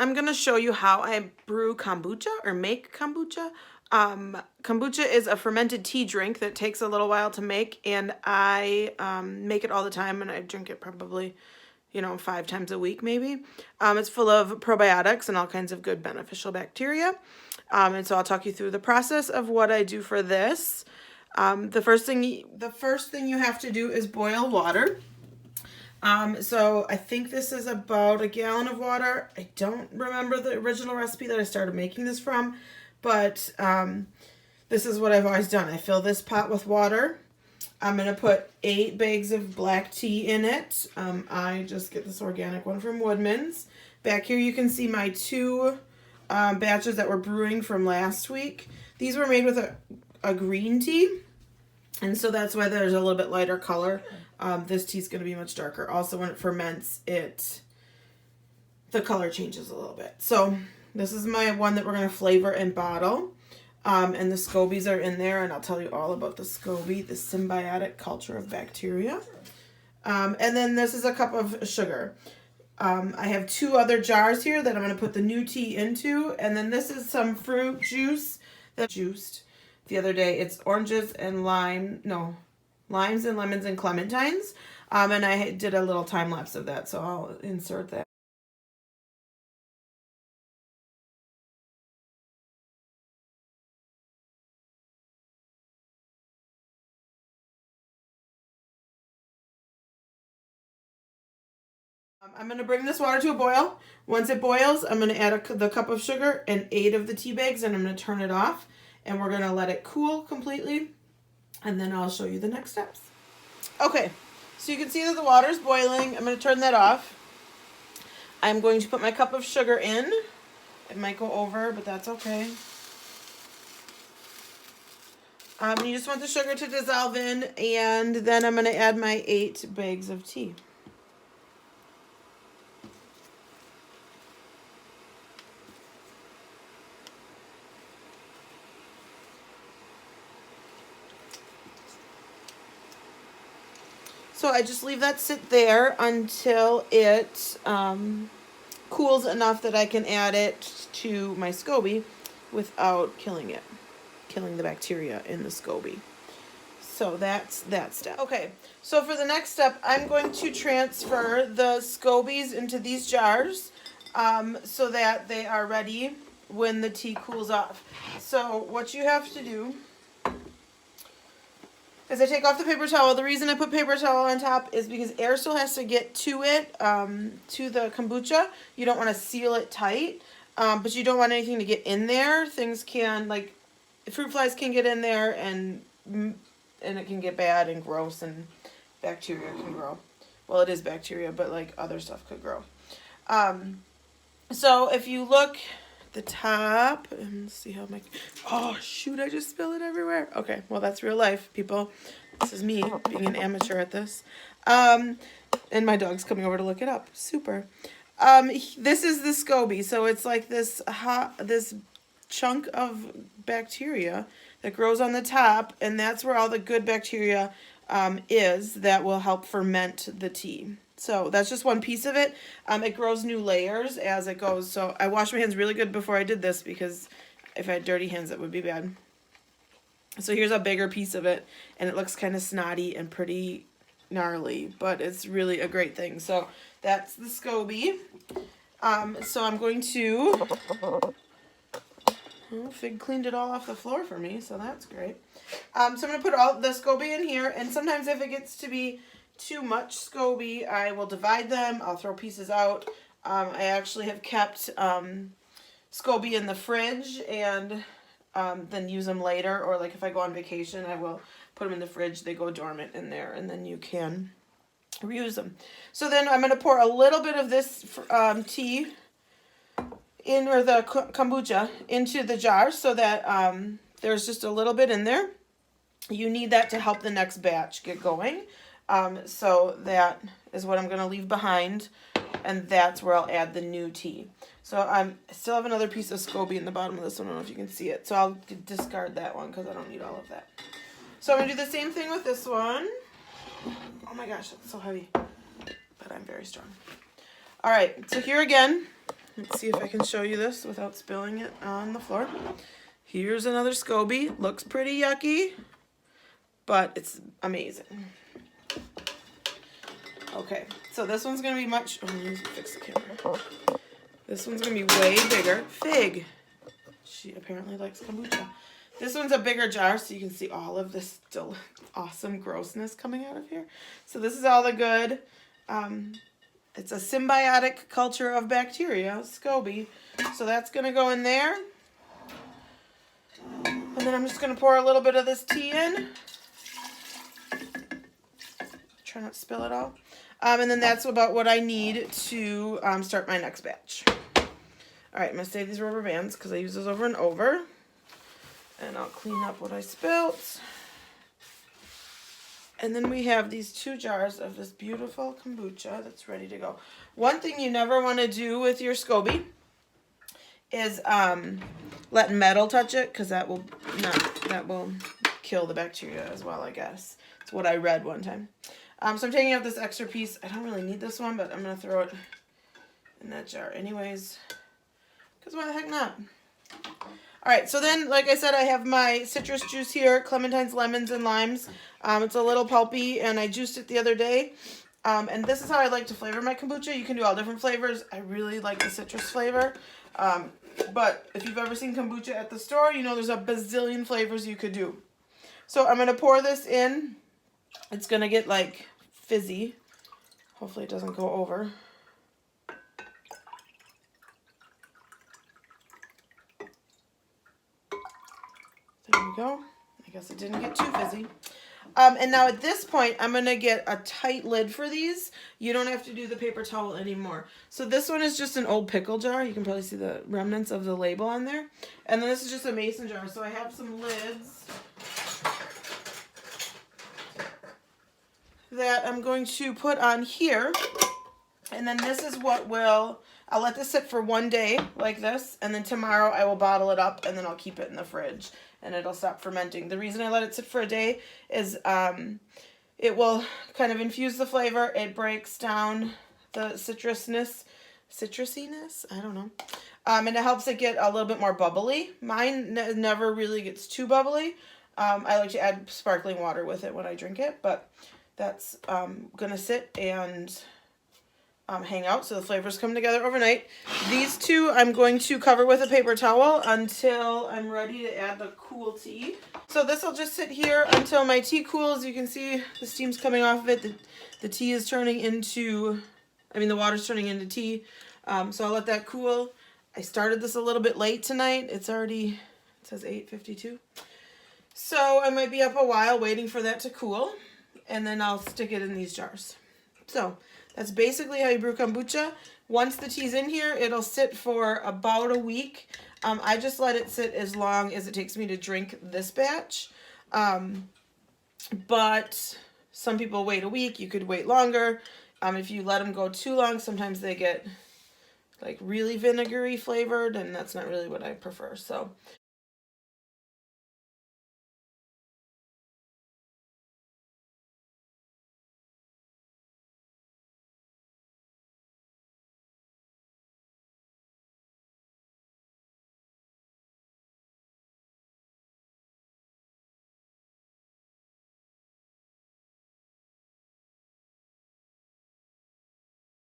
I'm going to show you how I brew kombucha or make kombucha. Kombucha is a fermented tea drink that takes a little while to make, and I make it all the time, and I drink it probably, 5 times a week maybe. It's full of probiotics and all kinds of good beneficial bacteria. And so I'll talk you through the process of what I do for this. The first thing you have to do is boil water. So I think this is about a gallon of water. I don't remember the original recipe that I started making this from, but this is what I've always done. I fill this pot with water. I'm going to put 8 bags of black tea in it. I just get this organic one from Woodman's. Back here you can see my 2 batches that were brewing from last week. These were made with a green tea, and so that's why there's a little bit lighter color. This tea is going to be much darker. Also, when it ferments, the color changes a little bit. So this is my one that we're going to flavor and bottle. And the scobies are in there, and I'll tell you all about the SCOBY, the symbiotic culture of bacteria. And then this is a cup of sugar. I have 2 other jars here that I'm going to put the new tea into, and then this is some fruit juice that I juiced the other day. It's oranges and limes and lemons and clementines, and I did a little time lapse of that, so I'll insert that. I'm going to bring this water to a boil. Once it boils, I'm going to add the cup of sugar and 8 of the tea bags, and I'm going to turn it off, and we're going to let it cool completely, and then I'll show you the next steps. Okay, so you can see that the water's boiling. I'm going to turn that off. I'm going to put my cup of sugar in. It might go over, but that's okay. You just want the sugar to dissolve in, and then I'm going to add my 8 bags of tea. So I just leave that sit there until it cools enough that I can add it to my SCOBY without killing the bacteria in the SCOBY. So that's that step. Okay, so for the next step, I'm going to transfer the SCOBYs into these jars so that they are ready when the tea cools off. So what you have to do as I take off the paper towel, the reason I put paper towel on top is because air still has to get to it, to the kombucha. You don't want to seal it tight, but you don't want anything to get in there. Things can, like, fruit flies can get in there, and it can get bad and gross, and bacteria can grow. Well, it is bacteria, but, like, other stuff could grow. So if you look the top and see how oh shoot, I just spilled it everywhere. Okay, well, that's real life, people. This is me being an amateur at this. And my dog's coming over to look it up. Super. This is the SCOBY, so it's like this chunk of bacteria that grows on the top, and that's where all the good bacteria is that will help ferment the tea. So that's just one piece of it. It grows new layers as it goes. So I washed my hands really good before I did this, because if I had dirty hands, that would be bad. So here's a bigger piece of it, and it looks kind of snotty and pretty gnarly, but it's really a great thing. So that's the SCOBY. So I'm going to... Oh, Fig cleaned it all off the floor for me, so that's great. So I'm going to put all the SCOBY in here, and sometimes if it gets to be too much SCOBY, I will divide them. I'll throw pieces out. I actually have kept SCOBY in the fridge and then use them later, or like if I go on vacation, I will put them in the fridge. They go dormant in there, and then you can reuse them. So then I'm going to pour a little bit of this tea in, or the kombucha, into the jar so that there's just a little bit in there. You need that to help the next batch get going. So that is what I'm going to leave behind, and that's where I'll add the new tea. So I still have another piece of SCOBY in the bottom of this one. I don't know if you can see it. So I'll discard that one because I don't need all of that. So I'm going to do the same thing with this one. Oh my gosh, it's so heavy, but I'm very strong. All right, so here again, Let's see if I can show you this without spilling it on the floor. Here's another SCOBY. Looks pretty yucky, but it's amazing. Okay, so this one's gonna be much, oh, let me fix the camera. This one's gonna be way bigger. Fig. She apparently likes kombucha. This one's a bigger jar, so you can see all of this still awesome grossness coming out of here. So this is all the good. It's a symbiotic culture of bacteria, SCOBY. So that's gonna go in there. And then I'm just gonna pour a little bit of this tea in. Try not to spill it all. And then that's about what I need to start my next batch. All right, I'm gonna save these rubber bands because I use those over and over. And I'll clean up what I spilt. And then we have these 2 jars of this beautiful kombucha that's ready to go. One thing you never want to do with your SCOBY is let metal touch it, because that will kill the bacteria as well, I guess. It's what I read one time. So I'm taking out this extra piece. I don't really need this one, but I'm going to throw it in that jar anyways, because why the heck not? All right, so then, like I said, I have my citrus juice here, clementines, lemons, and limes. It's a little pulpy, and I juiced it the other day. And this is how I like to flavor my kombucha. You can do all different flavors. I really like the citrus flavor. But if you've ever seen kombucha at the store, you know there's a bazillion flavors you could do. So I'm going to pour this in. It's going to get, like, fizzy. Hopefully it doesn't go over. There we go. I guess it didn't get too fizzy. And now at this point, I'm going to get a tight lid for these. You don't have to do the paper towel anymore. So this one is just an old pickle jar. You can probably see the remnants of the label on there. And then this is just a mason jar. So I have some lids that I'm going to put on here. And then this is what I'll let this sit for 1 day like this. And then tomorrow I will bottle it up and then I'll keep it in the fridge. And it'll stop fermenting. The reason I let it sit for a day is it will kind of infuse the flavor. It breaks down the citrusiness, I don't know. And it helps it get a little bit more bubbly. Mine never really gets too bubbly. I like to add sparkling water with it when I drink it, but that's gonna sit and hang out so the flavors come together overnight. These 2 I'm going to cover with a paper towel until I'm ready to add the cool tea. So this will just sit here until my tea cools. You can see the steam's coming off of it. The tea is turning into, the water's turning into tea. So I'll let that cool. I started this a little bit late tonight. It's already, it says 8:52. So I might be up a while waiting for that to cool. And then I'll stick it in these jars. So that's basically how you brew kombucha. Once the tea's in here, it'll sit for about a week. I just let it sit as long as it takes me to drink this batch. But some people wait a week. You could wait longer. If you let them go too long, sometimes they get like really vinegary flavored, and that's not really what I prefer. So